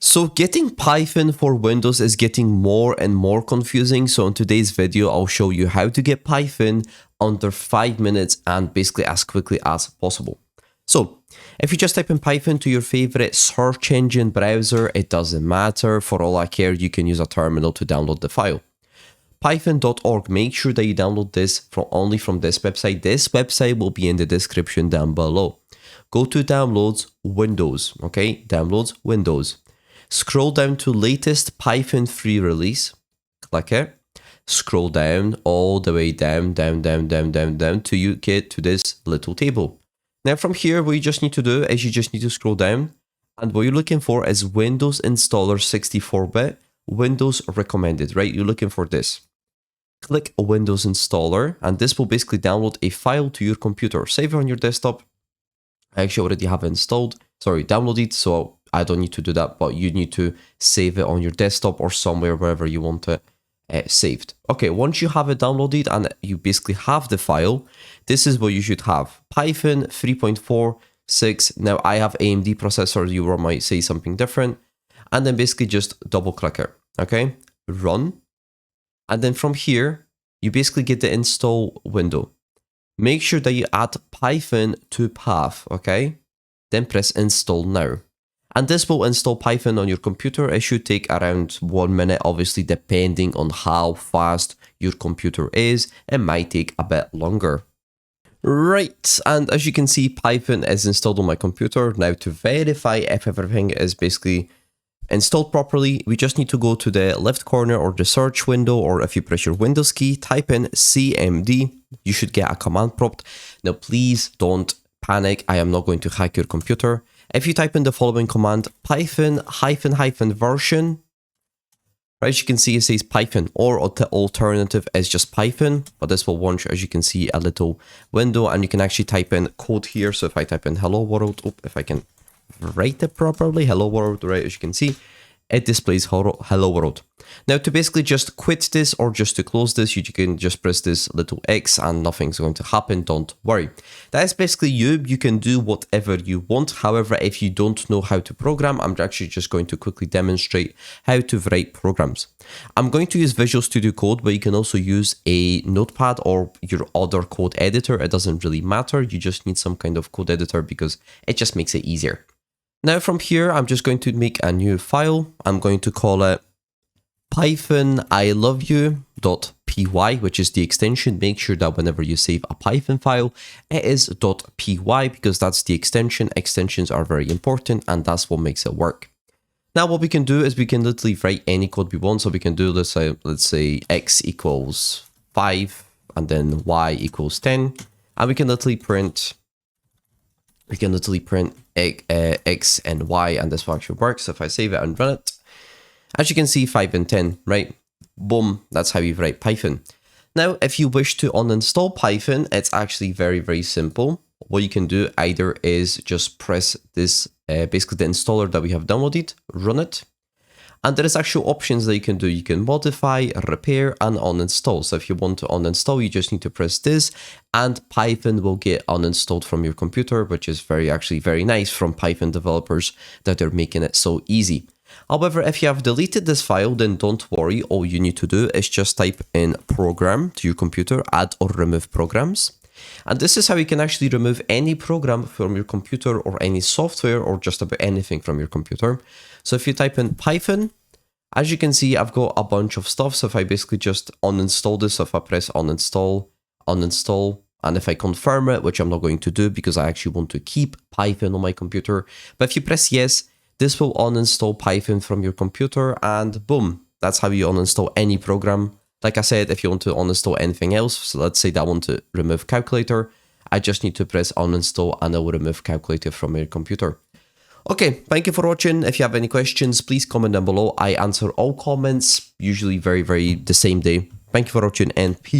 So getting Python for Windows is getting more and more confusing. So in today's video, I'll show you how to get Python under 5 minutes and basically as quickly as possible. So if you just type in Python to your favorite search engine browser, it doesn't matter. For all I care, you can use a terminal to download the file. Python.org, make sure that you download this only from this website. This website will be in the description down below. Go to Downloads, Windows, okay? Downloads, Windows. Scroll down to latest Python free release, click it, scroll down all the way down till you get to this little table. Now from here, what you just need to do is you just need to scroll down, and what you're looking for is Windows Installer 64-bit, Windows recommended, right? You're looking for this. Click Windows Installer, and this will basically download a file to your computer. Save it on your desktop. I actually already have it download it, so I don't need to do that, but you need to save it on your desktop or somewhere, wherever you want it saved. Okay, once you have it downloaded and you basically have the file, this is what you should have. Python 3.46. Now I have AMD processor, you might say something different. And then basically just double click it, okay? Run. And then from here, you basically get the install window. Make sure that you add Python to path, okay? Then press install now. And this will install Python on your computer. It should take around 1 minute, obviously, depending on how fast your computer is. It might take a bit longer. Right, and as you can see, Python is installed on my computer. Now to verify if everything is basically installed properly, we just need to go to the left corner or the search window, or if you press your Windows key, type in CMD. You should get a command prompt. Now please don't panic, I am not going to hack your computer. If you type in the following command, Python -- version, right, as you can see it says Python, or the alternative is just Python, but this will launch, as you can see, a little window, and you can actually type in code here. So if I type in hello world, if I can write it properly, hello world, right, as you can see, it displays hello world. Now to basically just quit this or just to close this, you can just press this little X and nothing's going to happen, don't worry. That is basically you can do whatever you want. However, if you don't know how to program, I'm actually just going to quickly demonstrate how to write programs. I'm going to use Visual Studio Code, but you can also use a notepad or your other code editor. It doesn't really matter, you just need some kind of code editor because it just makes it easier. Now from here, I'm just going to make a new file. I'm going to call it Python I love you.py, which is the extension. Make sure that whenever you save a Python file, it is .py because that's the extension. Extensions are very important and that's what makes it work. Now what we can do is we can literally write any code we want. So we can do this, let's say x equals 5 and then y equals 10. And we can literally print x and y, and this will actually work. So if I save it and run it, as you can see, 5 and 10, right? Boom, that's how you write Python. Now, if you wish to uninstall Python, it's actually very, very simple. What you can do either is just press this, basically the installer that we have downloaded, run it. And there is actual options that you can do. You can modify, repair, and uninstall. So if you want to uninstall, you just need to press this and Python will get uninstalled from your computer, which is actually very nice from Python developers that they're making it so easy. However, if you have deleted this file, then don't worry. All you need to do is just type in program to your computer, add or remove programs. And this is how you can actually remove any program from your computer or any software or just about anything from your computer. So if you type in Python, as you can see, I've got a bunch of stuff. So if I basically just uninstall this, so if I press uninstall, and if I confirm it, which I'm not going to do because I actually want to keep Python on my computer. But if you press yes, this will uninstall Python from your computer and boom, that's how you uninstall any program. Like I said, if you want to uninstall anything else, so let's say that I want to remove calculator, I just need to press uninstall and it will remove calculator from your computer. Okay, thank you for watching. If you have any questions, please comment down below. I answer all comments, usually very, the same day. Thank you for watching and peace.